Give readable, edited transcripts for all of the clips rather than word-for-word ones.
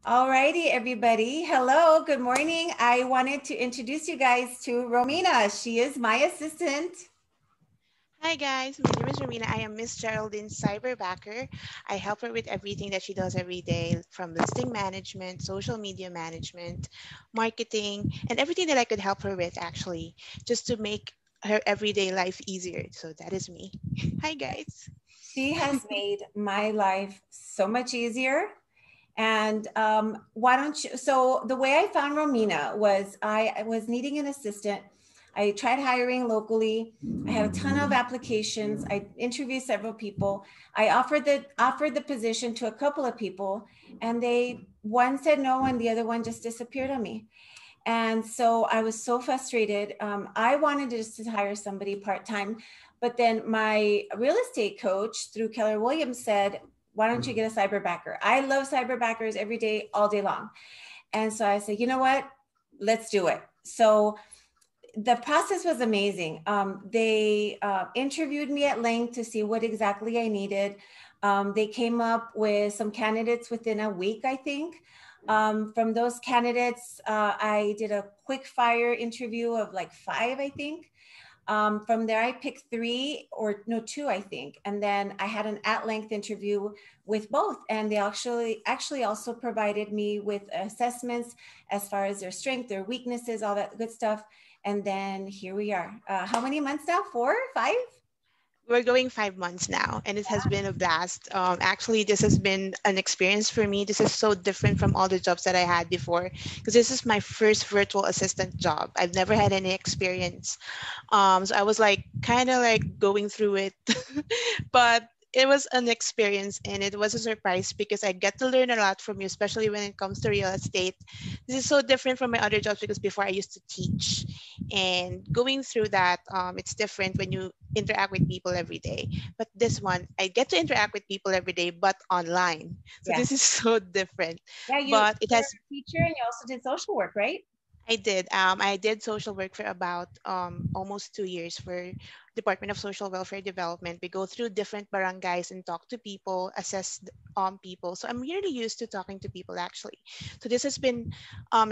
Alrighty, everybody. Hello, good morning. I wanted to introduce you guys to Romina. She is my assistant. Hi guys, my name is Romina. I am Miss Geraldine's cyberbacker. I help her with everything that she does every day, from listing management, social media management, marketing, and everything that I could help her with actually, just to make her everyday life easier. So that is me. Hi guys. She has made my life so much easier. And why don't you? So, the way I found Romina was I was needing an assistant. I tried hiring locally. I had a ton of applications. I interviewed several people. I offered the position to a couple of people, and one said no, and the other one just disappeared on me. And so I was so frustrated. I wanted to just hire somebody part time, but then my real estate coach through Keller Williams said, "Why don't you get a cyberbacker?" I love cyberbackers every day, all day long. And so I said, "You know what? Let's do it." So the process was amazing. They interviewed me at length to see what exactly I needed. They came up with some candidates within a week, I think. From those candidates, I did a quick fire interview of like five, I think. From there, I picked three or no, two, I think. And then I had an at-length interview with both. And they actually also provided me with assessments as far as their strength, their weaknesses, all that good stuff. And then here we are. How many months now? 4, 5? We're going 5 months now, and it has been a blast. Actually, this has been an experience for me. This is so different from all the jobs that I had before, because this is my first virtual assistant job. I've never had any experience. So I was like kind of like going through it, but it was an experience and it was a surprise because I get to learn a lot from you, especially when it comes to real estate. This is so different from my other jobs because before I used to teach, and going through that, it's different when you interact with people every day. But this one, I get to interact with people every day, but online. So Yeah. this is so different. Yeah, But it you're has a teacher and you also did social work, right? I did. I did social work for about almost 2 years for Department of Social Welfare Development. We go through different barangays and talk to people, assess people. So I'm really used to talking to people actually. So this has been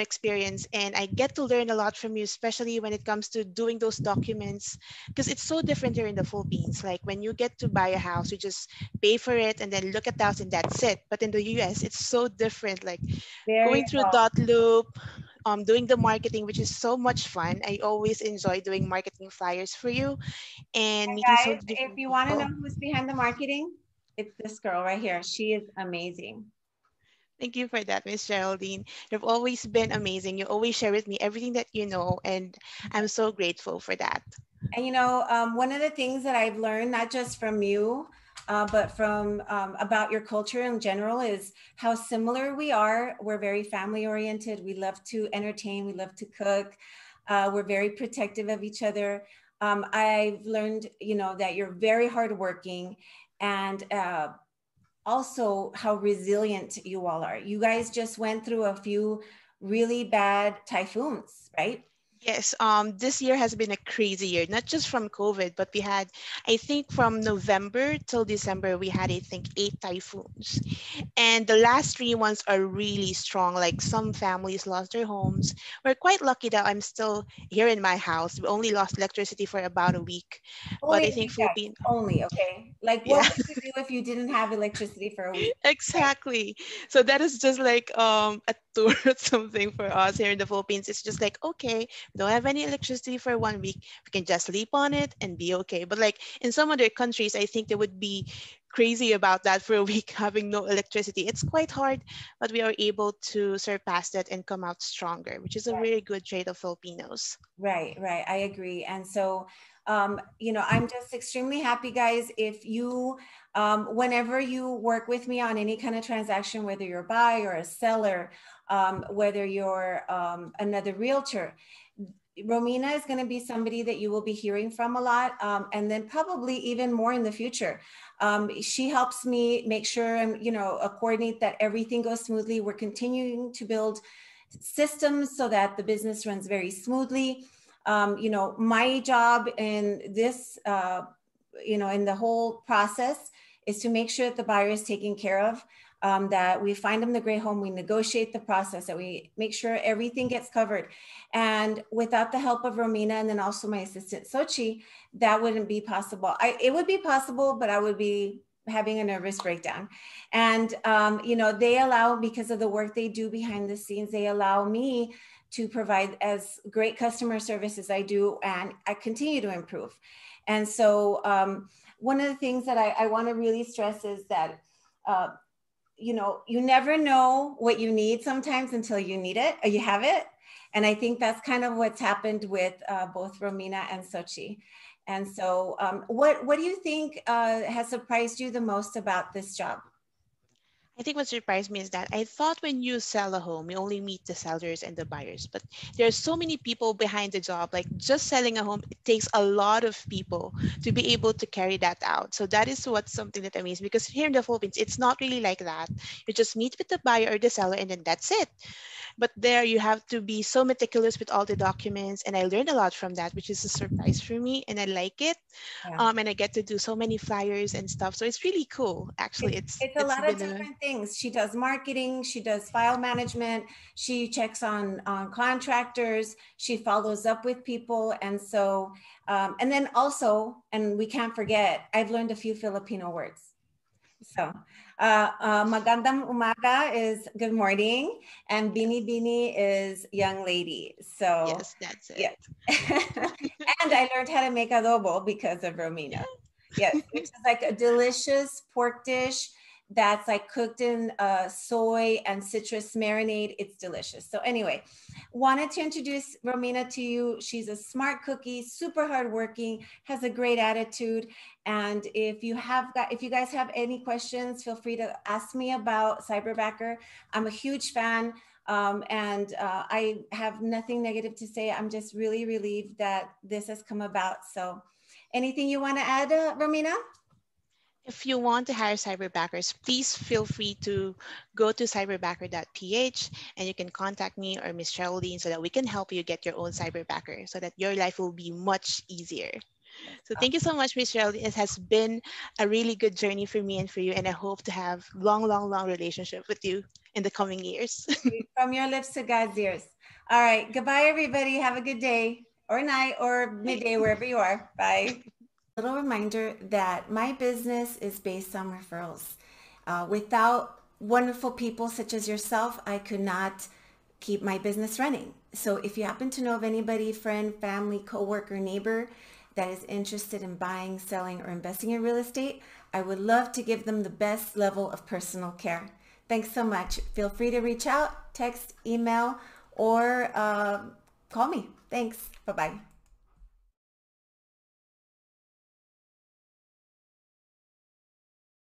experience, and I get to learn a lot from you, especially when it comes to doing those documents, because it's so different here in the Philippines. Like when you get to buy a house, you just pay for it and then look at the house and that's it. But in the US, it's so different. Like Very going through dot loop, doing the marketing, which is so much fun. I always enjoy doing marketing flyers for you and meeting so guys, if different you want to know people. who's behind the marketing, it's this girl right here. She is amazing. Thank you for that, Miss Geraldine. You've always been amazing. You always share with me everything that you know, and I'm so grateful for that. And one of the things that I've learned, not just from you, but from about your culture in general, is how similar we are. We're very family oriented. We love to entertain. We love to cook. We're very protective of each other. I've learned, that you're very hardworking, and also how resilient you all are. You guys just went through a few really bad typhoons, right? Yes, this year has been a crazy year, not just from COVID, but we had, I think from November till December, we had, I think, 8 typhoons. And the last 3 months are really strong. Like some families lost their homes. We're quite lucky that I'm still here in my house. We only lost electricity for about a week. But Only I a think week, guys. Philippine, Only, okay? Like, what yeah. would you do if you didn't have electricity for a week? Right? Exactly. So that is just like a tour or something for us here in the Philippines. It's just like, okay, we don't have any electricity for 1 week. We can just sleep on it and be okay. But like in some other countries, I think they would be crazy about that for a week having no electricity. It's quite hard, but we are able to surpass that and come out stronger, which is a very good trait of Filipinos. Right, right. I agree. And so, I'm just extremely happy, guys. If you, whenever you work with me on any kind of transaction, whether you're a buyer or a seller, whether you're another realtor, Romina is going to be somebody that you will be hearing from a lot, and then probably even more in the future. She helps me make sure and coordinate that everything goes smoothly. We're continuing to build systems so that the business runs very smoothly. My job in this, in the whole process is to make sure that the buyer is taken care of. that we find them the great home, we negotiate the process, that we make sure everything gets covered. And without the help of Romina and then also my assistant Sochi, that wouldn't be possible. It would be possible, but I would be having a nervous breakdown. And, you know, they allow, because of the work they do behind the scenes, they allow me to provide as great customer service as I do, and I continue to improve. And so one of the things that I want to really stress is that, you know, you never know what you need sometimes until you need it or you have it. And I think that's kind of what's happened with both Romina and Sochi. And so what do you think has surprised you the most about this job? I think what surprised me is that I thought when you sell a home, you only meet the sellers and the buyers. But there are so many people behind the job. Like just selling a home, it takes a lot of people to be able to carry that out. So that is what's something that amazes me, because here in the Philippines, it's not really like that. You just meet with the buyer or the seller and then that's it. But there you have to be so meticulous with all the documents. And I learned a lot from that, which is a surprise for me. And I like it. Yeah. And I get to do so many flyers and stuff. So it's really cool. Actually, It's a it's lot of been a different things. She does marketing, she does file management, she checks on contractors, she follows up with people. And so, and then also, and we can't forget, I've learned a few Filipino words. So, magandang umaga is good morning, and bini bini is young lady. So, yes, that's it. yeah. And I learned how to make adobo because of Romina. Yes, which is like a delicious pork dish that's like cooked in soy and citrus marinade. It's delicious. So anyway, wanted to introduce Romina to you. She's a smart cookie, super hardworking, has a great attitude. And if you guys have any questions, feel free to ask me about cyberbacker. I'm a huge fan. And I have nothing negative to say. I'm just really relieved that this has come about. So anything you want to add, Romina? If you want to hire cyberbackers, please feel free to go to cyberbacker.ph and you can contact me or Miss Geraldine so that we can help you get your own cyberbacker so that your life will be much easier. So thank you so much, Miss Geraldine. It has been a really good journey for me and for you, and I hope to have long, long, long relationship with you in the coming years. From your lips to God's ears. All right. Goodbye, everybody. Have a good day or night or midday, wherever you are. Bye. Little reminder that my business is based on referrals. Without wonderful people such as yourself, I could not keep my business running. So if you happen to know of anybody, friend, family, coworker, neighbor that is interested in buying, selling, or investing in real estate, I would love to give them the best level of personal care. Thanks so much. Feel free to reach out, text, email, or call me. Thanks. Bye-bye.